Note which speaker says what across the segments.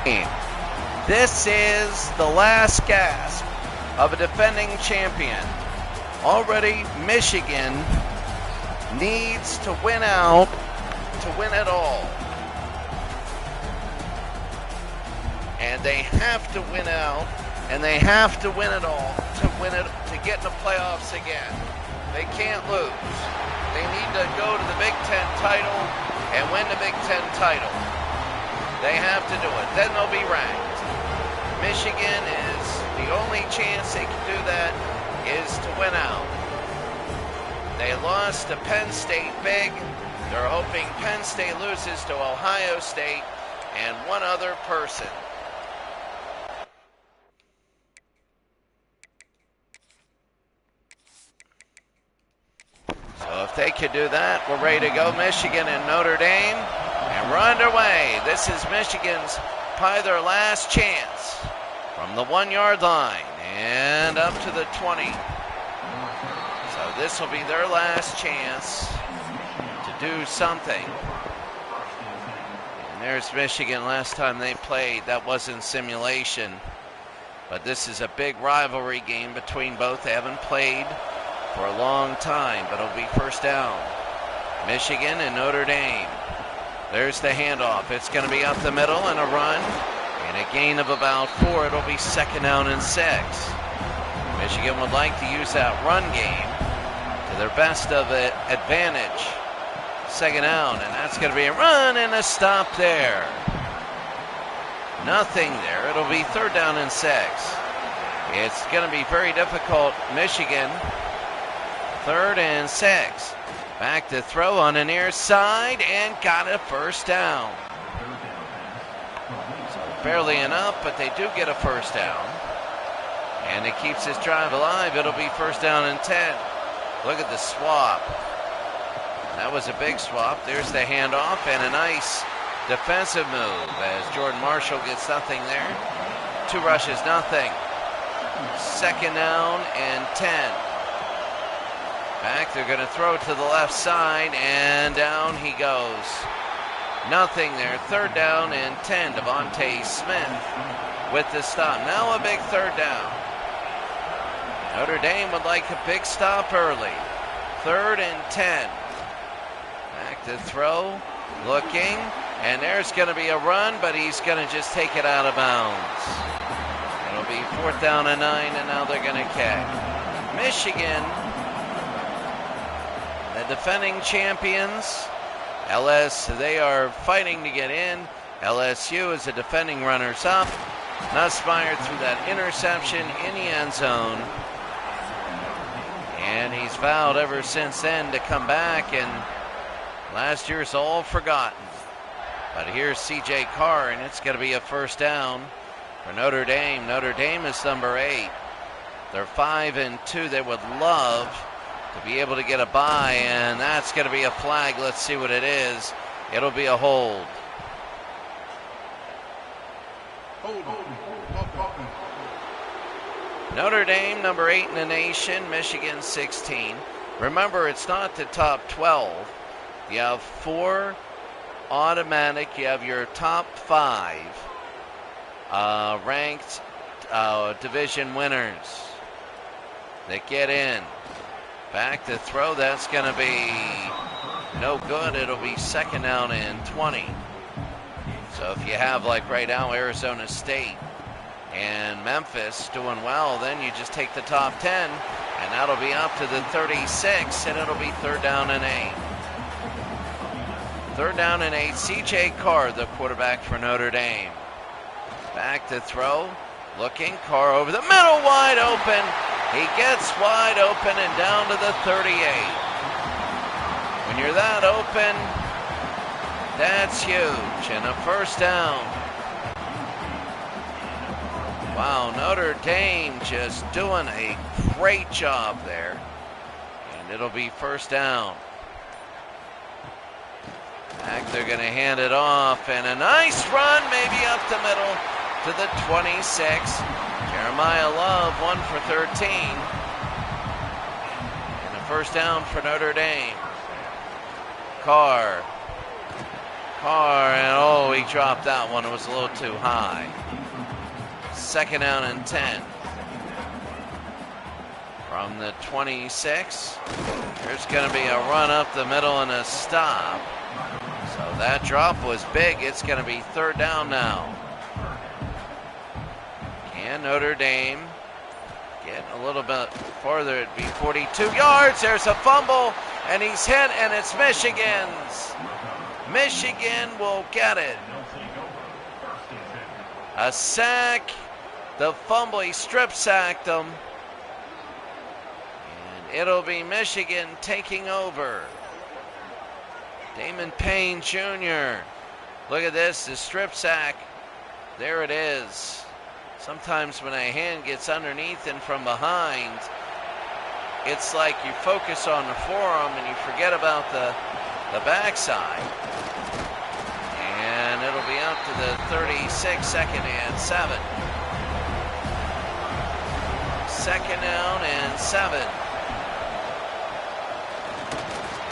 Speaker 1: This is the last gasp of a defending champion. Already, Michigan needs to win out to win it all. And they have to win out, and they have to win it all to win it, to get in the playoffs again. They can't lose. They need to go to the Big Ten title and win the Big Ten title. They have to do it. Then they'll be ranked. Michigan is the only chance they can do that is to win out. They lost to Penn State big. They're hoping Penn State loses to Ohio State and one other person. So if they could do that, we're ready to go. Michigan and Notre Dame, and we're underway. This is Michigan's probably their last chance from the 1-yard line and up to the 20. So this will be their last chance to do something. And there's Michigan last time they played. That wasn't simulation. But this is a big rivalry game between both. They haven't played for a long time, but it'll be first down. Michigan and Notre Dame. There's the handoff. It's going to be up the middle and a run. And a gain of about 4. It'll be second down and 6. Michigan would like to use that run game to their best of it advantage. Second down, and that's going to be a run and a stop there. Nothing there. It'll be third down and 6. It's going to be very difficult. Michigan, 3rd and 6. Back to throw on the near side and got a first down. So barely enough, but they do get a first down. And it keeps this drive alive. It'll be first down and 10. Look at the swap. That was a big swap. There's the handoff and a nice defensive move as Jordan Marshall gets nothing there. 2 rushes, nothing. Second down and 10. Back, they're going to throw to the left side, and down he goes. Nothing there. Third down and 10. Devontae Smith with the stop. Now a big third down. Notre Dame would like a big stop early. 3rd and 10. Back to throw. Looking. And there's going to be a run, but he's going to just take it out of bounds. It'll be 4th down and 9, and now they're going to kick. Michigan, the defending champions. They are fighting to get in. LSU is the defending runners-up. Nussmeier threw that interception in the end zone. And he's vowed ever since then to come back, and last year's all forgotten. But here's C.J. Carr, and it's going to be a first down for Notre Dame. Notre Dame is number 8. They're 5-2. They would love to be able to get a bye, and that's going to be a flag. Let's see what it is. It'll be a hold. Notre Dame, number 8 in the nation. Michigan, 16. Remember, it's not the top 12. You have 4 automatic. You have your top 5 ranked division winners that get in. Back to throw. That's going to be no good. It'll be second down and 20. So if you have, like right now, Arizona State and Memphis doing well, then you just take the top 10, and that'll be up to the 36, and it'll be third down and 8. Third down and 8. C.J. Carr, the quarterback for Notre Dame. Back to throw. Looking. Carr over the middle, wide open. He gets wide open and down to the 38. When you're that open, that's huge. And a first down. Wow, Notre Dame just doing a great job there. And it'll be first down. Back, they're going to hand it off, and a nice run, maybe up the middle to the 26. Jeremiah Love, 1 for 13. And a first down for Notre Dame. Carr Carr, and oh, he dropped that one. It was a little too high. 2nd down and 10. From the 26, there's going to be a run up the middle and a stop. So that drop was big. It's going to be 3rd down now. Can Notre Dame get a little bit farther? It'd be 42 yards. There's a fumble, and he's hit, and it's Michigan's. Michigan will get it. A sack. The fumble, he strip sacked them. And it'll be Michigan taking over. Damon Payne Jr. Look at this, the strip sack. There it is. Sometimes when a hand gets underneath and from behind, it's like you focus on the forearm and you forget about the backside. And it'll be out to the 36, 2nd and 7. 2nd down and 7.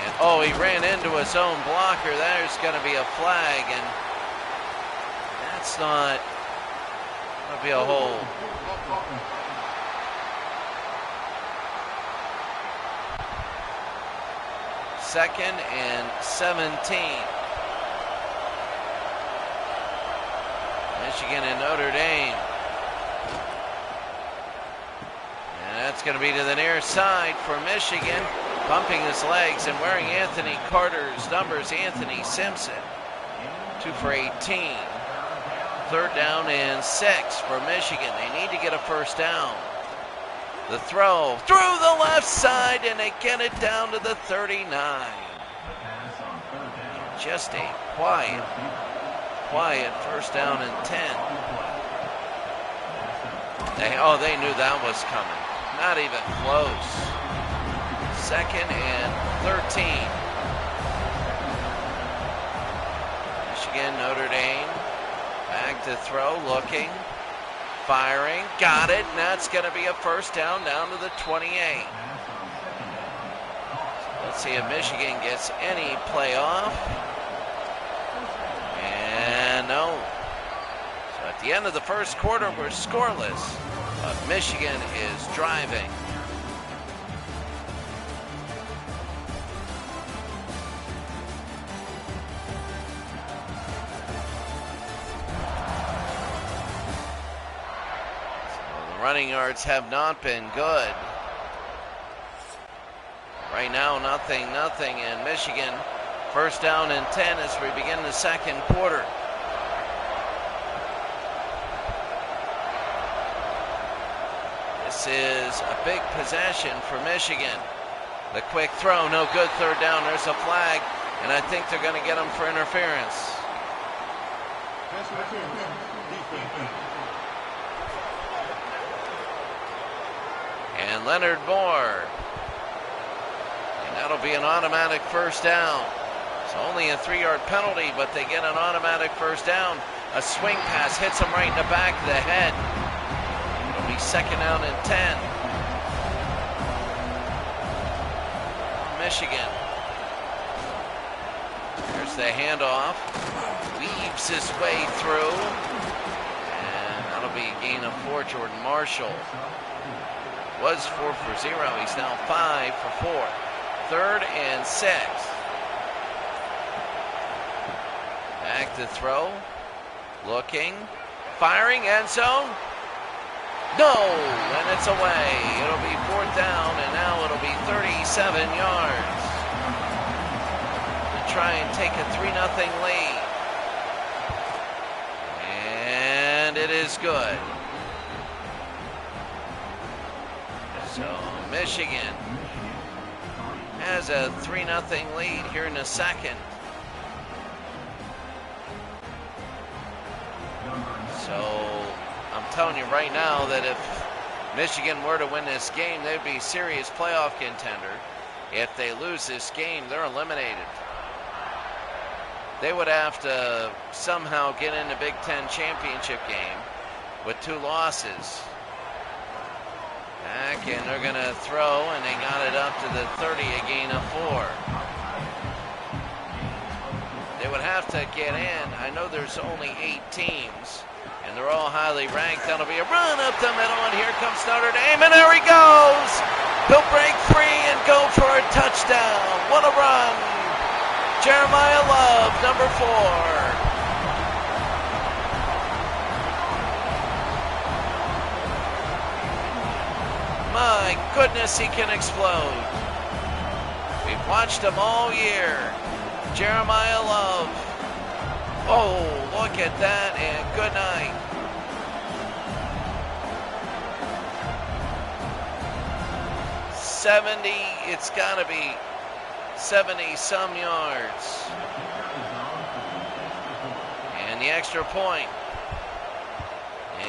Speaker 1: And oh, he ran into his own blocker. There's going to be a flag, and that's not going to be a hold. Second and 17. Michigan and Notre Dame. And that's going to be to the near side for Michigan. Pumping his legs and wearing Anthony Carter's numbers, Anthony Simpson. 2 for 18. 3rd down and 6 for Michigan. They need to get a 1st down. The throw through the left side, and they get it down to the 39. Just a quiet 1st down and 10. They knew that was coming. Not even close. 2nd and 13. Michigan, Notre Dame. Back to throw, looking. Firing, got it, and that's going to be a 1st down to the 28. Let's see if Michigan gets any playoff. And no. So at the end of the 1st quarter, we're scoreless, but Michigan is driving. Running yards have not been good. Right now, nothing, and Michigan 1st down and 10 as we begin the 2nd quarter. This is a big possession for Michigan. The quick throw, no good, 3rd down. There's a flag, and I think they're going to get them for interference. And Leonard Moore. And that'll be an automatic 1st down. It's only a 3-yard penalty, but they get an automatic 1st down. A swing pass hits him right in the back of the head. It'll be 2nd down and 10. Michigan. There's the handoff. Weaves his way through. And that'll be a gain of 4. Jordan Marshall was 4 for 0. He's now 5 for 4. 3rd and 6. Back to throw. Looking. Firing, end zone. No, and it's away. It'll be 4th down, and now it'll be 37 yards to try and take a 3-0 lead. And it is good. So Michigan has a 3-0 lead here in the 2nd. So I'm telling you right now that if Michigan were to win this game, they'd be a serious playoff contender. If they lose this game, they're eliminated. They would have to somehow get in the Big Ten championship game with 2 losses. Back, and they're going to throw, and they got it up to the 30, a gain of 4. They would have to get in. I know there's only 8 teams, and they're all highly ranked. That'll be a run up the middle, and here comes Notre Dame, and there he goes! He'll break free and go for a touchdown. What a run! Jeremiah Love, number 4. My goodness, he can explode. We've watched him all year. Jeremiah Love. Oh, look at that, and good night. It's got to be 70-some yards. And the extra point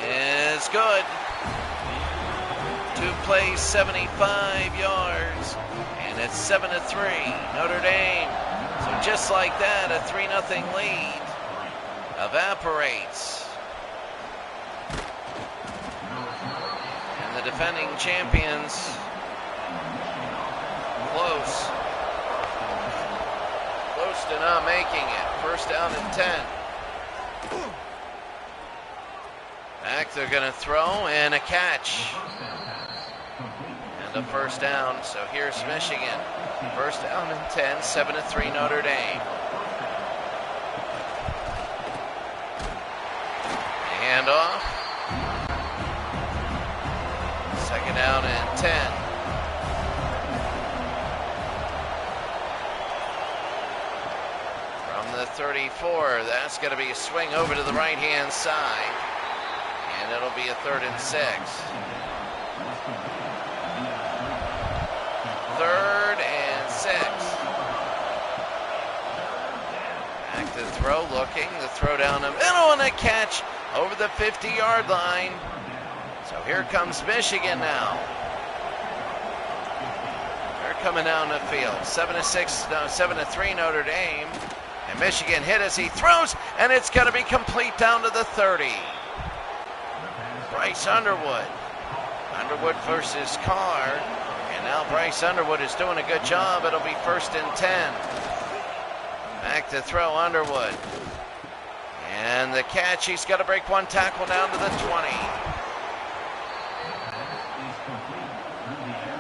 Speaker 1: is good. 2 plays, 75 yards, and it's 7-3. Notre Dame. So just like that, a 3-0 lead evaporates. And the defending champions close to not making it. First down and 10. Back, they're going to throw, and a catch. And a first down. So here's Michigan. First down and 10, 7-3 Notre Dame. Handoff. Second down and 10. From the 34, that's going to be a swing over to the right-hand side. And it'll be a 3rd and 6. 3rd and 6. Back to throw, looking. The throw down the middle and a catch over the 50-yard line. So here comes Michigan now. They're coming down the field. 7-3 Notre Dame. And Michigan hit as he throws, and it's going to be complete down to the 30. Bryce Underwood. Underwood versus Carr. And now Bryce Underwood is doing a good job. It'll be 1st and 10. Back to throw, Underwood. And the catch, he's got to break one tackle down to the 20.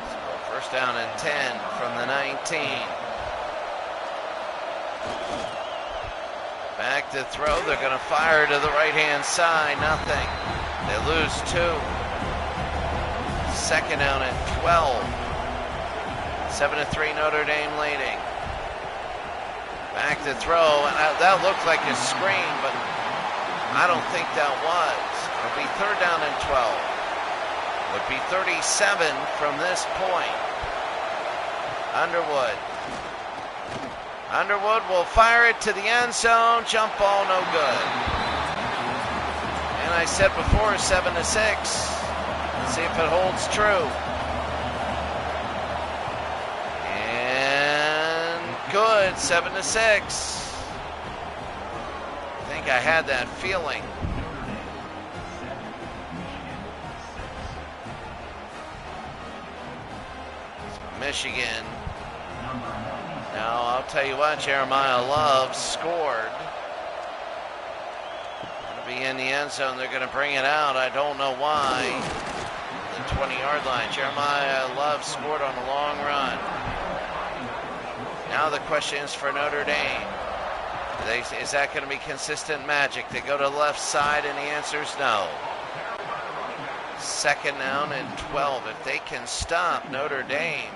Speaker 1: So first down and 10 from the 19. Back to throw, they're going to fire to the right-hand side, nothing. They lose 2. Second down and 12. 7-3 Notre Dame leading. Back to throw, and that looked like a screen, but I don't think that was. It'll be 3rd down and 12. Would be 37 from this point. Underwood. Underwood will fire it to the end zone. Jump ball, no good. And I said before, 7-6. Let's see if it holds true. And good, 7-6. I think I had that feeling. So Michigan. Now, I'll tell you what, Jeremiah Love scored. Going to be in the end zone. They're going to bring it out. I don't know why. The 20-yard line. Jeremiah Love scored on a long run. Now the question is for Notre Dame. Is that going to be consistent magic? They go to the left side, and the answer is no. Second down and 12. If they can stop Notre Dame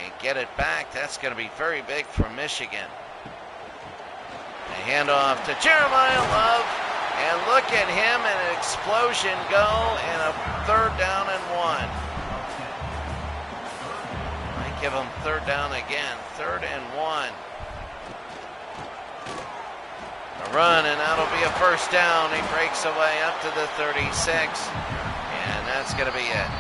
Speaker 1: and get it back, that's going to be very big for Michigan. A handoff to Jeremiah Love, and look at him, an explosion go, and a 3rd down and 1. Might give him 3rd down again, 3rd and 1. A run, and that'll be a first down. He breaks away up to the 36, and that's going to be it.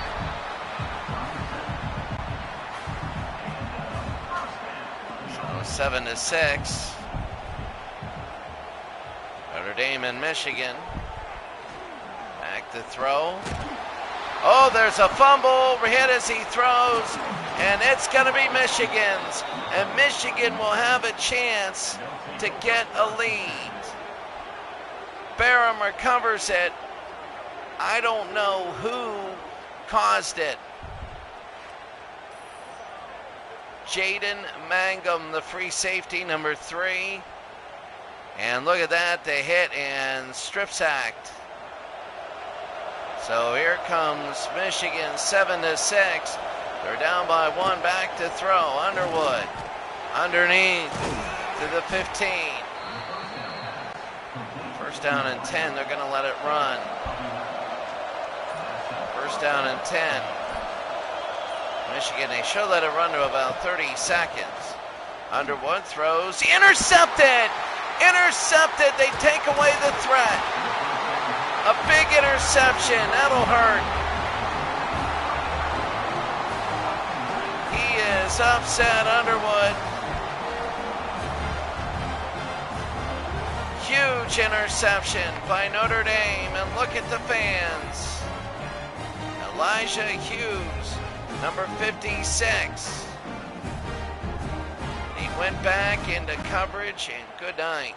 Speaker 1: So 7-6. Notre Dame and Michigan. Back to throw. Oh, there's a fumble hit as he throws, and it's going to be Michigan's. And Michigan will have a chance to get a lead. Barham recovers it. I don't know who caused it. Jaden Mangum, the free safety, number 3. And look at that, they hit and strip sacked. So here comes Michigan, 7-6. They're down by 1, back to throw. Underwood, underneath to the 15. First down and 10, they're gonna let it run. First down and 10. Michigan, they should let it run to about 30 seconds. Underwood throws, intercepted! Intercepted, they take away the threat. A big interception, that'll hurt. He is upset, Underwood. Huge interception by Notre Dame, and look at the fans. Elijah Hughes, number 56. He went back into coverage, and good night.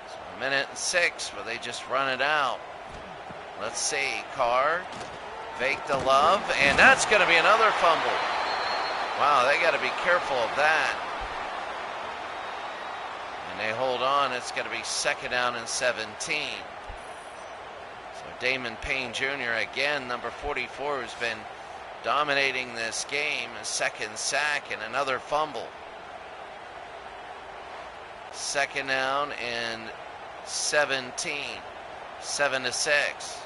Speaker 1: So 1:06 where they just run it out. Let's see, Carr, fake the love, and that's going to be another fumble. Wow, they got to be careful of that. And they hold on, it's going to be 2nd down and 17. So Damon Payne Jr., again, number 44, who's been dominating this game, a 2nd sack and another fumble. 2nd down and 17, 7-6.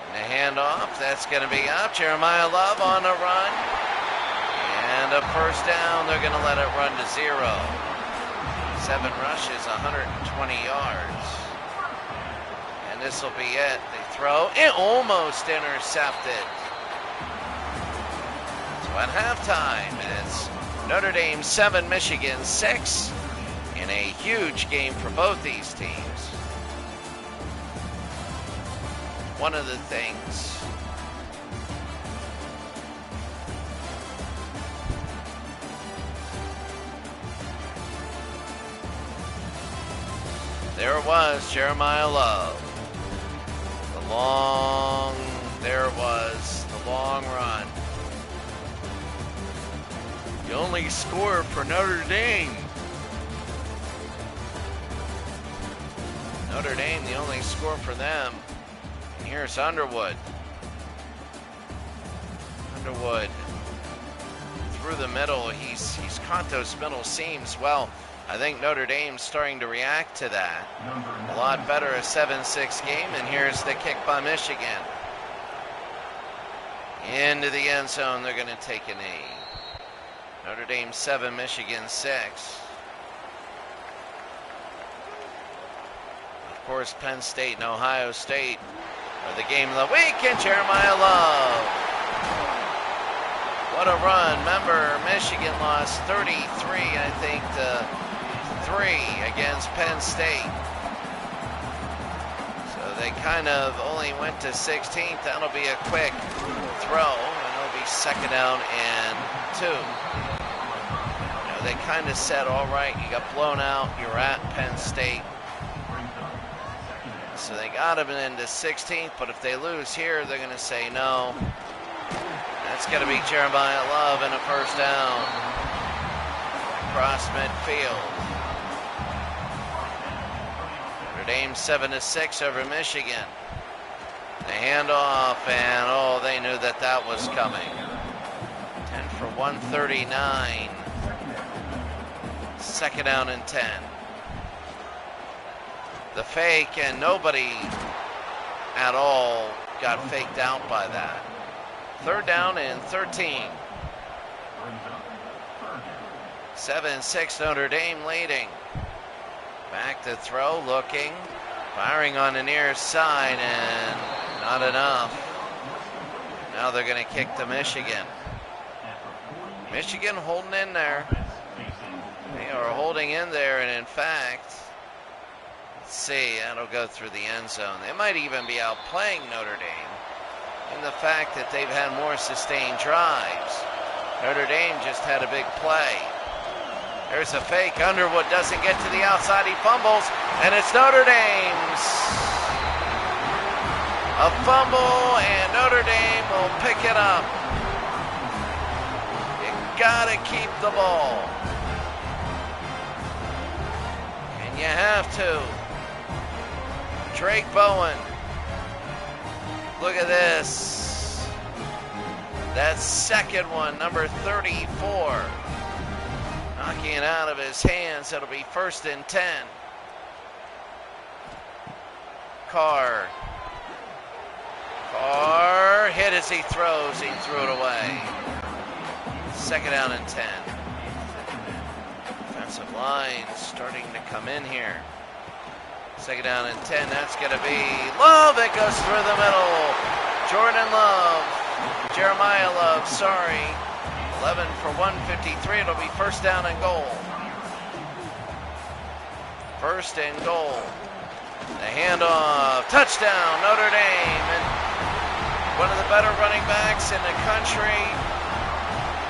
Speaker 1: And the handoff, that's going to be up. Jeremiah Love on the run. And a first down, they're going to let it run to 0. 7 rushes, 120 yards. And this will be it. They throw, it almost intercepted. So at halftime, it's Notre Dame 7, Michigan 6, in a huge game for both these teams. One of the things there was Jeremiah Love. There was the long run. The only score for Notre Dame. Notre Dame, the only score for them. And here's Underwood. Underwood through the middle. He's caught those middle seams well. I think Notre Dame's starting to react to that. A lot better, a 7-6 game, and here's the kick by Michigan. Into the end zone, they're going to take a knee. Notre Dame 7, Michigan 6. Of course, Penn State and Ohio State are the game of the week, and Jeremiah Love. What a run. Remember, Michigan lost 33, I think, to 3 against Penn State. So they kind of only went to 16th. That'll be a quick throw, and it'll be 2nd down and 2. They kind of said, all right, you got blown out, you're at Penn State. So they got him into 16th, but if they lose here, they're going to say no. That's going to be Jeremiah Love in a first down. Across midfield. Notre Dame 7-6 over Michigan. The handoff, and oh, they knew that that was coming. 10 for 139. 2nd down and 10. The fake, and nobody at all got faked out by that. 3rd down and 13. 7-6 Notre Dame leading. Back to throw, looking, firing on the near side, and not enough. Now they're going to kick to Michigan. Michigan holding in there. They are holding in there, and in fact, Let's see, that'll go through the end zone. They might even be outplaying Notre Dame in the fact that they've had more sustained drives. Notre Dame just had a big play. There's a fake. Underwood doesn't get to the outside. He fumbles, and it's Notre Dame's. A fumble, and Notre Dame will pick it up. You gotta keep the ball. And you have to. Drake Bowen. Look at this. That second one, number 34. Knocking it out of his hands. It'll be 1st and 10. Carr hit as he throws. He threw it away. 2nd down and 10. Defensive line starting to come in here. 2nd down and 10. That's going to be Love. It goes through the middle. Jordan Love. Jeremiah Love, sorry. 11 for 153. It'll be 1st down and goal. 1st and goal. The handoff. Touchdown, Notre Dame. And one of the better running backs in the country.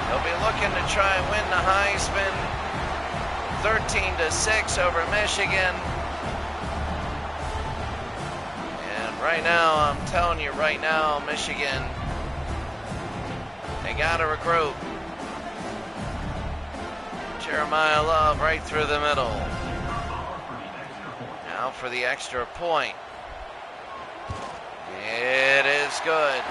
Speaker 1: They'll be looking to try and win the Heisman. 13-6 over Michigan. And right now, I'm telling you right now, Michigan, they got to regroup. Jeremiah Love right through the middle. Now for the extra point. It is good.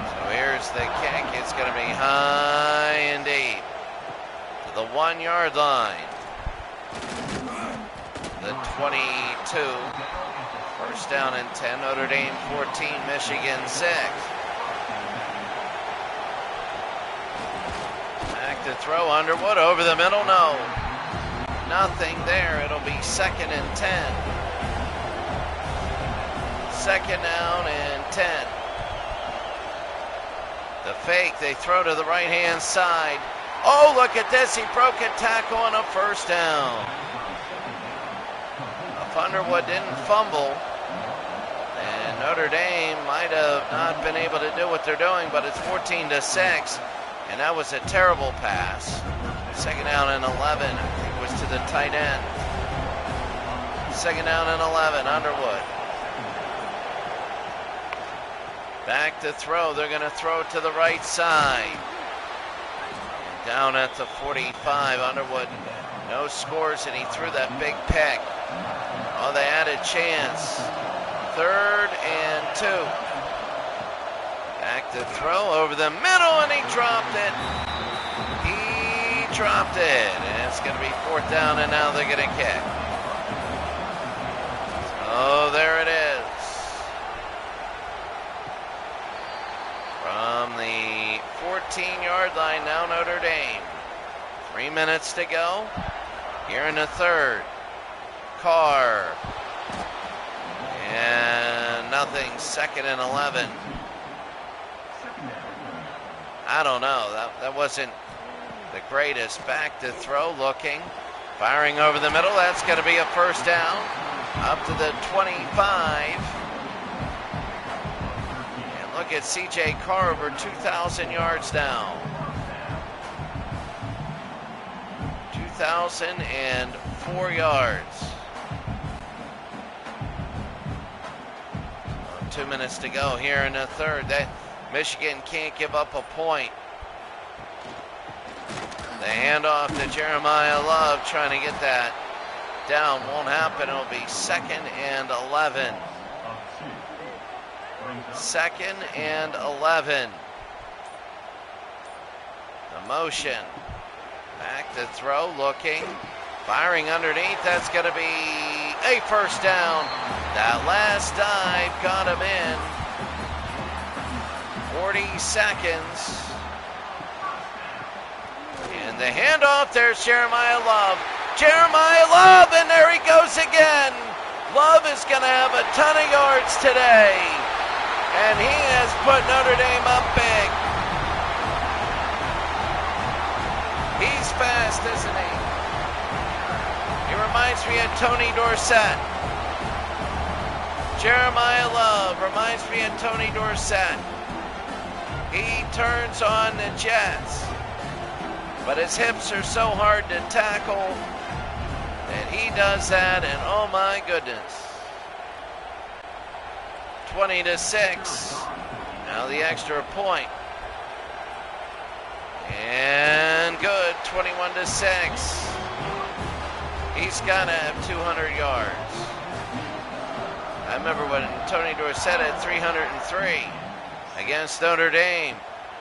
Speaker 1: So here's the kick. It's going to be high and deep to the 1-yard line. The 22. 1st down and 10. Notre Dame 14, Michigan 6. Back to throw. Underwood over the middle. No. Nothing there. It'll be 2nd and 10. 2nd down and 10. The fake. They throw to the right-hand side. Oh, look at this. He broke a tackle on a 1st down. If Underwood didn't fumble, and Notre Dame might have not been able to do what they're doing, but it's 14-6, and that was a terrible pass. 2nd down and 11, I think it was to the tight end. 2nd down and 11, Underwood. Back to throw, they're going to throw to the right side. Down at the 45, Underwood, no scores, and he threw that big pick. Oh, they had a chance. 3rd and 2. Back to throw over the middle, and he dropped it. He dropped it. And it's going to be 4th down, and now they're going to kick. Oh, there it is. From the 14-yard line, now Notre Dame. 3 minutes to go. Here in the 3rd. Carr. And nothing. 2nd and 11. I don't know. That wasn't the greatest. Back to throw, looking. Firing over the middle. That's going to be a 1st down. Up to the 25. And look at C.J. Carr, over 2,000 yards now. 2,004 yards. 2 minutes to go here in the 3rd. Michigan can't give up a point. The handoff to Jeremiah Love, trying to get that down. Won't happen. It'll be 2nd and 11. 2nd and 11. The motion. Back to throw, looking. Firing underneath. That's going to be a 1st down. That last dive got him in. 40 seconds. And the handoff, there's Jeremiah Love. Jeremiah Love, and there he goes again. Love is going to have a ton of yards today. And he has put Notre Dame up big. fast, isn't he? He reminds me of Tony Dorsett. Jeremiah Love reminds me of Tony Dorsett. He turns on the jets, but his hips are so hard to tackle that he does that, and oh my goodness. 20-6. Now the extra point. And good, 21-6. He's got to have 200 yards. I remember when Tony Dorsett had 303 against Notre Dame.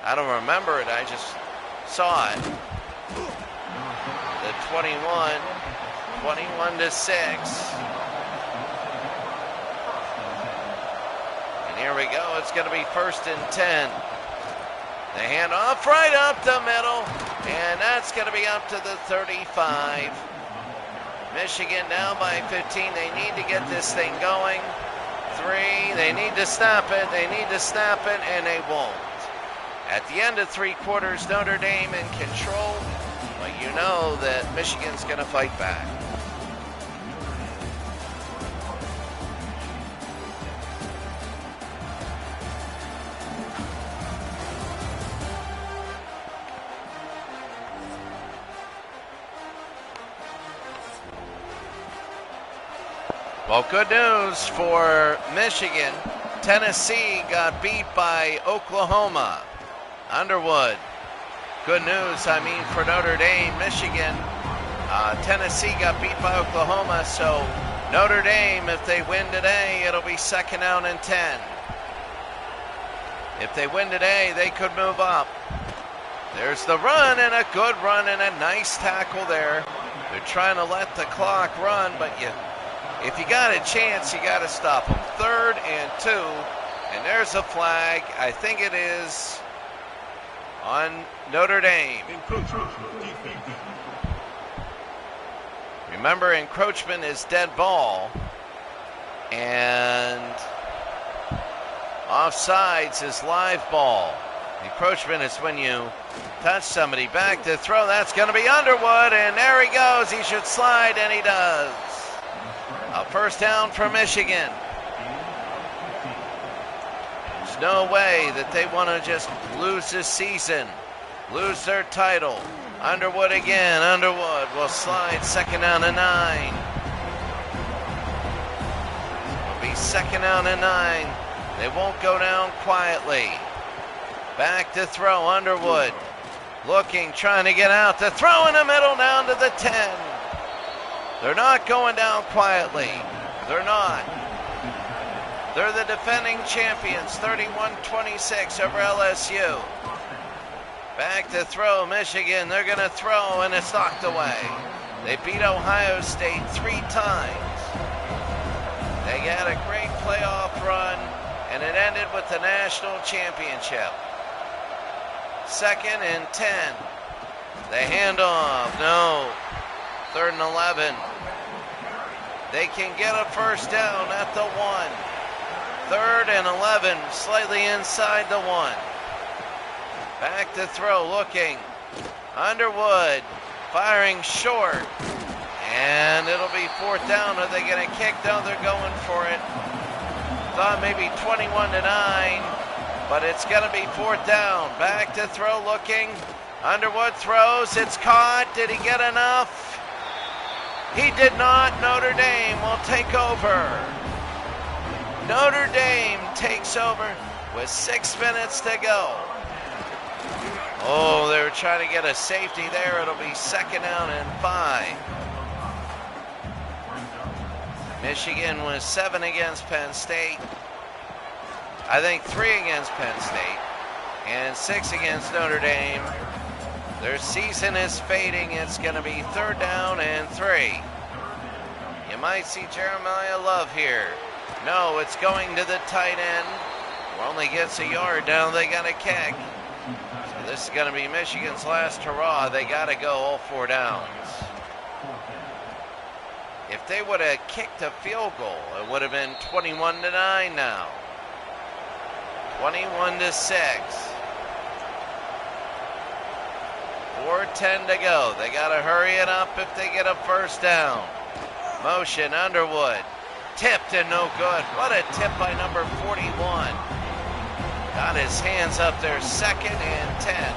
Speaker 1: I don't remember it, I just saw it. The 21-6. And here we go, it's going to be 1st and 10. The handoff right up the middle, and that's going to be up to the 35. Michigan now by 15. They need to get this thing going. 3, they need to stop it, and they won't. At the end of 3 quarters, Notre Dame in control, but you know that Michigan's going to fight back. Well, good news for Michigan. Tennessee got beat by Oklahoma. Underwood. Good news, for Notre Dame. Michigan, Tennessee got beat by Oklahoma, so Notre Dame, if they win today, it'll be 2nd down and 10. If they win today, they could move up. There's the run, and a good run, and a nice tackle there. They're trying to let the clock run, but if you got a chance, you got to stop them. 3rd and 2, and there's a flag. I think it is on Notre Dame. Remember, encroachment is dead ball, and offsides is live ball. Encroachment is when you touch somebody. Back to throw. That's going to be Underwood, and there he goes. He should slide, and he does. A 1st down for Michigan. There's no way that they want to just lose this season, lose their title. Underwood again. Underwood will slide, 2nd down and 9. It'll be 2nd down and 9. They won't go down quietly. Back to throw. Underwood looking, trying to get out. The throw in the middle down to the 10. They're not going down quietly. They're not. They're the defending champions, 31-26 over LSU. Back to throw, Michigan. They're going to throw, and it's knocked away. They beat Ohio State 3 times. They had a great playoff run, and it ended with the national championship. 2nd and 10. The handoff, no. 3rd and 11. They can get a 1st down at the 1. 3rd and 11, slightly inside the 1. Back to throw, looking. Underwood firing short. And it'll be 4th down. Are they going to kick? No, they're going for it. Thought maybe 21-9, but it's going to be 4th down. Back to throw, looking. Underwood throws. It's caught. Did he get enough? He did not. Notre Dame will take over. Notre Dame takes over with 6 minutes to go. Oh, they were trying to get a safety there. It'll be 2nd down and 5. Michigan was 7 against Penn State. I think 3 against Penn State. And 6 against Notre Dame. Their season is fading. It's going to be 3rd down and 3. You might see Jeremiah Love here. No, it's going to the tight end. Who only gets a yard down. They got a kick. So this is going to be Michigan's last hurrah. They got to go all 4 downs. If they would have kicked a field goal, it would have been 21-9 now. 21-6. 4:10 to go. They got to hurry it up if they get a first down. Motion, Underwood. Tipped and no good. What a tip by number 41. Got his hands up there, 2nd and 10.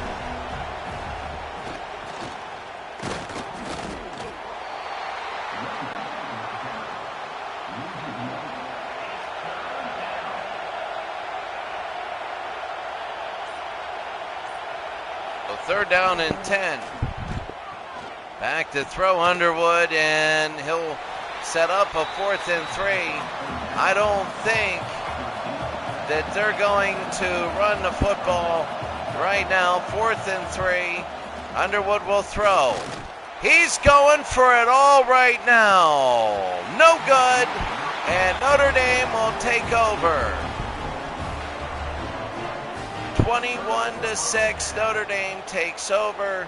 Speaker 1: So 3rd down and 10. Back to throw Underwood, and he'll set up a 4th and 3. I don't think that they're going to run the football right now. 4th and 3. Underwood will throw. He's going for it all right now. No good. And Notre Dame will take over. 21-6. Notre Dame takes over.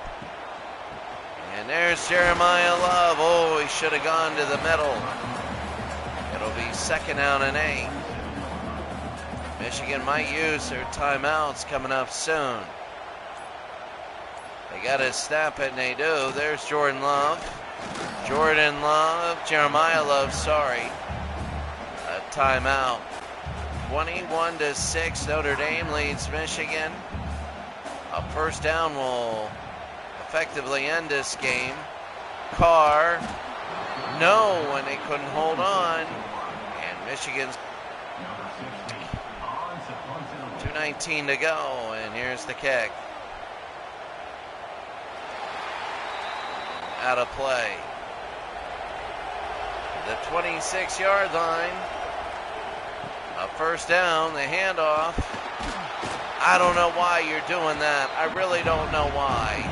Speaker 1: And there's Jeremiah Love. Oh, he should have gone to the middle. It'll be 2nd down and 8. Michigan might use their timeouts coming up soon. They got to snap it, and they do. There's Jeremiah Love, sorry. A timeout. 21-6, Notre Dame leads Michigan. A first down will effectively end this game. Carr, no, and they couldn't hold on. And Michigan's 2:19 to go, and here's the kick. Out of play. The 26-yard line. A first down, the handoff. I don't know why you're doing that. I really don't know why.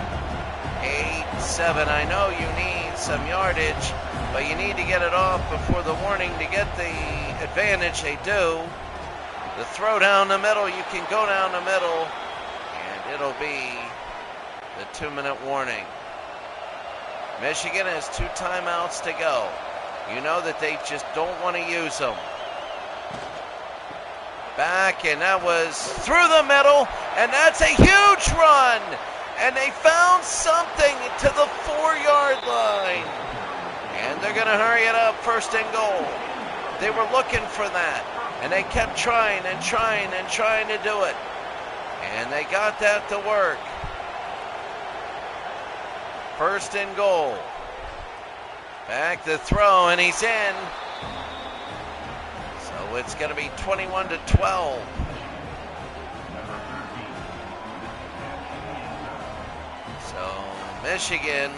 Speaker 1: 8-7. I know you need some yardage, but you need to get it off before the warning to get the advantage. They do. The throw down the middle, you can go down the middle, and it'll be the 2-minute warning. Michigan has 2 timeouts to go. You know that they just don't want to use them. Back, and that was through the middle, and that's a huge run. And they found something to the 4-yard line. And they're going to hurry it up, 1st and goal. They were looking for that, and they kept trying and trying and trying to do it. And they got that to work. 1st and goal. Back to throw, and he's in. So it's going to be 21-12. So Michigan,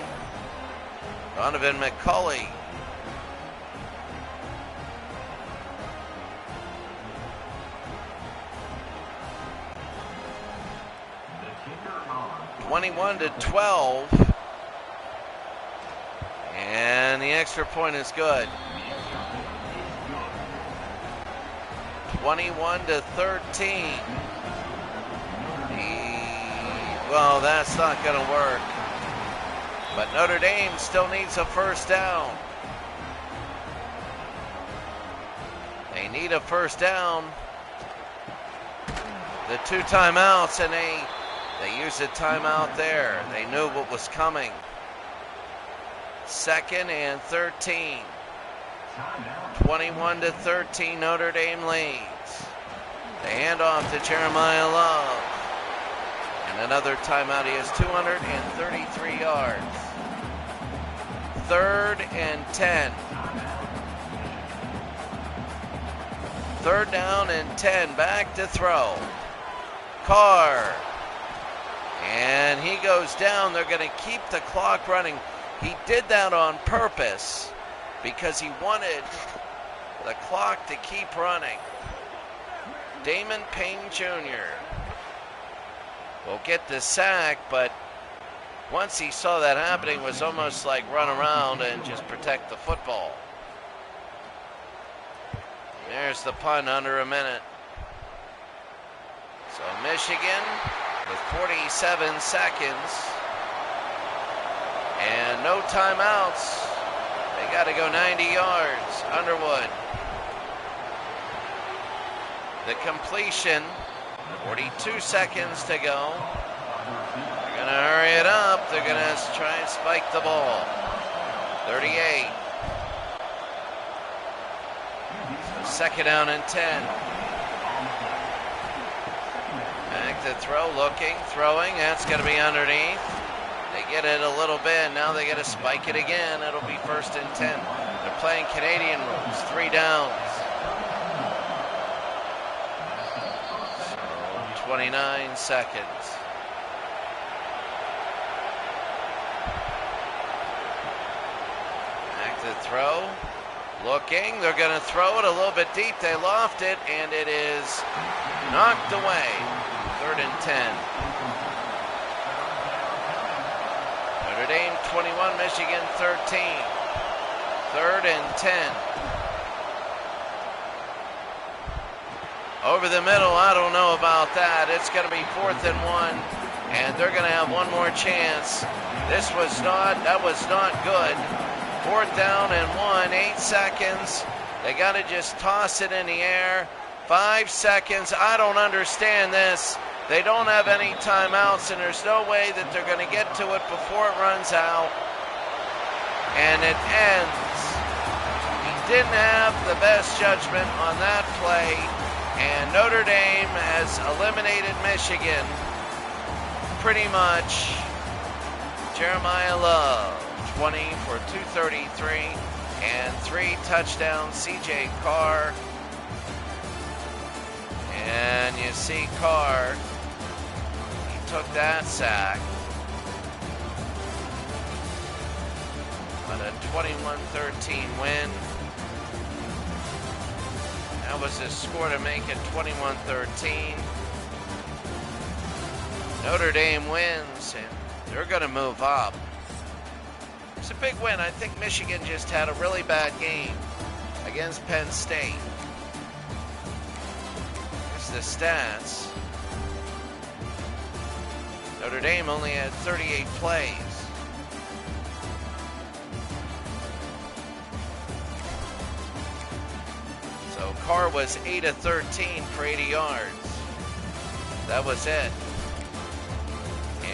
Speaker 1: Donovan McCulley. (21-12), and the extra point is good. 21-13. Well, that's not going to work. But Notre Dame still needs a first down. They need a first down. The 2 timeouts, and they used a timeout there. They knew what was coming. 2nd and 13. 21-13, Notre Dame leads. The handoff to Jeremiah Love. And another timeout. He has 233 yards. 3rd and 10. 3rd down and 10. Back to throw. Carr. And he goes down. They're going to keep the clock running. He did that on purpose because he wanted the clock to keep running. Damon Payne Jr. will get the sack, but once he saw that happening, it was almost like run around and just protect the football. There's the punt under a minute. So Michigan with 47 seconds and no timeouts. They got to go 90 yards. Underwood. The completion, 42 seconds to go. They're going to hurry it up. up. They're going to try and spike the ball. 38. Second down and 10. Back to throw, looking, throwing. That's going to be underneath. They get it a little bit. Now they got to spike it again. It'll be first and 10. They're playing Canadian rules. 3 downs. So 29 seconds. Back to throw. Looking. They're going to throw it a little bit deep. They loft it, and it is knocked away. Third and 10. Notre Dame 21, Michigan 13. Third and 10. Over the middle, I don't know about that. It's going to be 4th and 1, and they're going to have one more chance. That was not good. 4th down and 1, 8 seconds. They got to just toss it in the air. 5 seconds. I don't understand this. They don't have any timeouts, and there's no way that they're going to get to it before it runs out. And it ends. He didn't have the best judgment on that play, and Notre Dame has eliminated Michigan pretty much. Jeremiah Love, 20 for 233 and 3 touchdowns. C.J. Carr. And you see Carr, he took that sack. But a 21-13 win. That was his score to make it 21-13. Notre Dame wins, and they're going to move up. It's a big win. I think Michigan just had a really bad game against Penn State. The stats. Notre Dame only had 38 plays. So Carr was 8 of 13 for 80 yards. That was it.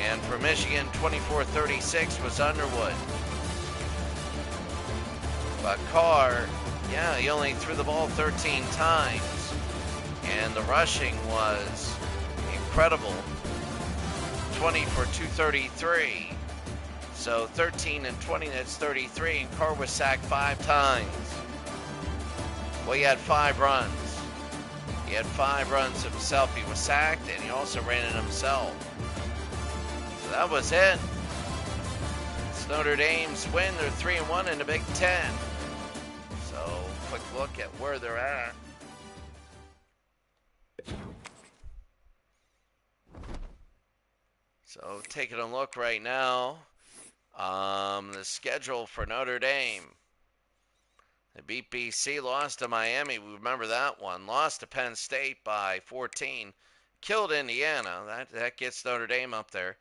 Speaker 1: And for Michigan, 24-36 was Underwood. But Carr, yeah, he only threw the ball 13 times. And the rushing was incredible. 20 for 233. So 13 and 20, that's 33. And Carr was sacked 5 times. Well, he had 5 runs. He had 5 runs himself. He was sacked, and he also ran it himself. So that was it. It's Notre Dame's win. They're 3-1 in the Big Ten. So quick look at where they're at. So taking a look right now, the schedule for Notre Dame. They beat BC, lost to Miami. We remember that one. Lost to Penn State by 14. Killed Indiana. That gets Notre Dame up there.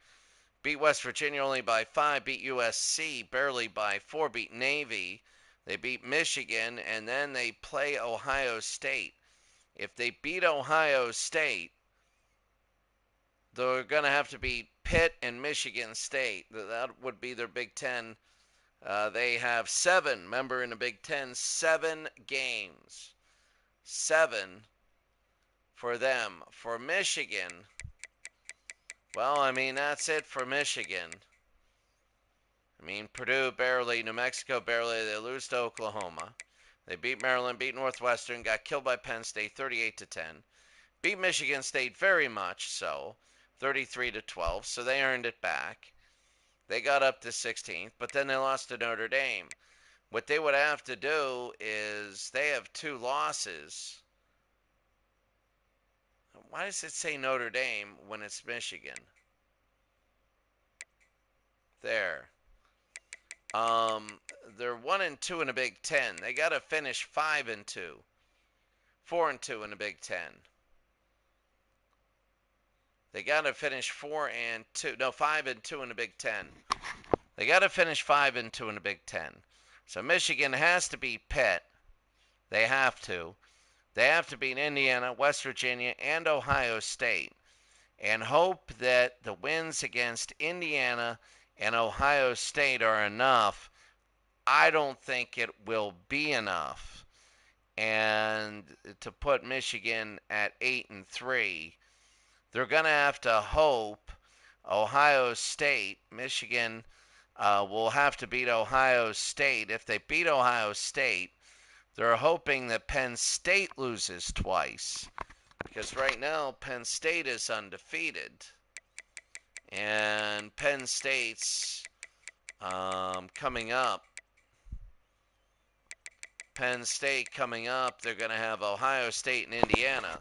Speaker 1: Beat West Virginia only by 5. Beat USC barely by 4. Beat Navy. They beat Michigan, and then they play Ohio State. If they beat Ohio State, they're going to have to beat Pitt and Michigan State. That would be their Big Ten. They have 7, remember in the Big Ten, 7 games. 7 for them. For Michigan, well, I mean, that's it for Michigan. I mean, Purdue barely, New Mexico barely. They lose to Oklahoma. They beat Maryland, beat Northwestern, got killed by Penn State 38-10. Beat Michigan State very much so, 33-12, so they earned it back. They got up to 16th, but then they lost to Notre Dame. What they would have to do is they have 2 losses. Why does it say Notre Dame when it's Michigan? There. They're 1-2 in the Big Ten. They got to finish 5-2. 4-2 in the Big Ten. They got to finish 5-2 in the Big Ten. They got to finish 5-2 in the Big Ten. So Michigan has to beat Pitt. They have to. They have to beat Indiana, West Virginia, and Ohio State. And hope that the wins against Indiana and Ohio State are enough. I don't think it will be enough. And to put Michigan at 8-3, they're going to have to hope Ohio State, Michigan will have to beat Ohio State. If they beat Ohio State, they're hoping that Penn State loses twice. Because right now, Penn State is undefeated. And Penn State's coming up. Penn State coming up, they're going to have Ohio State and Indiana.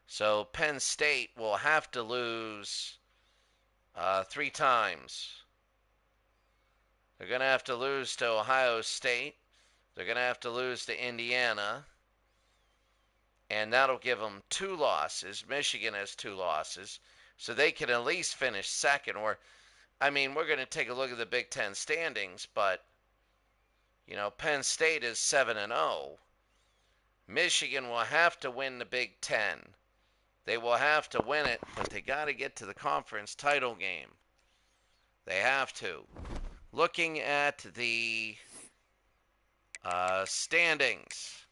Speaker 1: So Penn State will have to lose 3 times. They're going to have to lose to Ohio State. They're going to have to lose to Indiana. And that'll give them 2 losses. Michigan has 2 losses. So they can at least finish second. Or, I mean, we're going to take a look at the Big Ten standings, but, you know, Penn State is 7-0. Michigan will have to win the Big Ten. They will have to win it, but they got to get to the conference title game. They have to. Looking at the standings,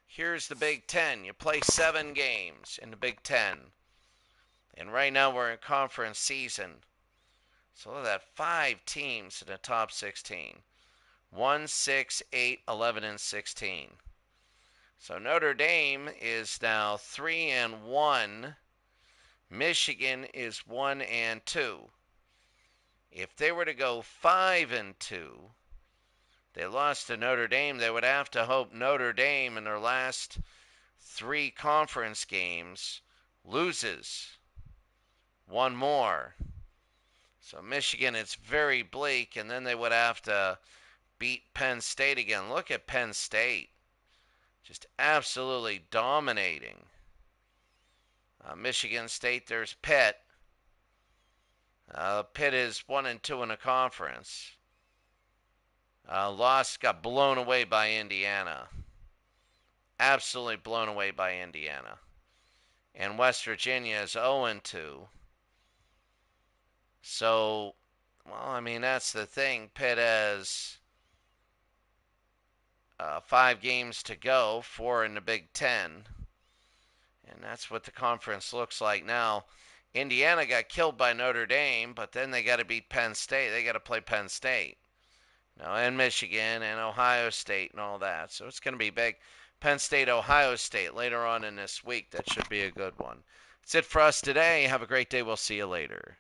Speaker 1: here's the Big Ten. You play 7 games in the Big Ten. And right now we're in conference season. So look at that, 5 teams in the top 16. 1, 6, 8, 11, and 16. So Notre Dame is now 3-1. Michigan is 1-2. If they were to go 5-2, they lost to Notre Dame, they would have to hope Notre Dame in their last 3 conference games loses one more. So Michigan, it's very bleak, and then they would have to beat Penn State again. Look at Penn State. Just absolutely dominating. Michigan State, there's Pitt. Pitt is 1-2 in the conference. Got blown away by Indiana. Absolutely blown away by Indiana. And West Virginia is 0-2. So, well, I mean, that's the thing. Pitt has 5 games to go, 4 in the Big Ten. And that's what the conference looks like now. Indiana got killed by Notre Dame, but then they got to beat Penn State. They got to play Penn State. And Michigan and Ohio State and all that. So it's going to be big. Penn State, Ohio State later on in this week. That should be a good one. That's it for us today. Have a great day. We'll see you later.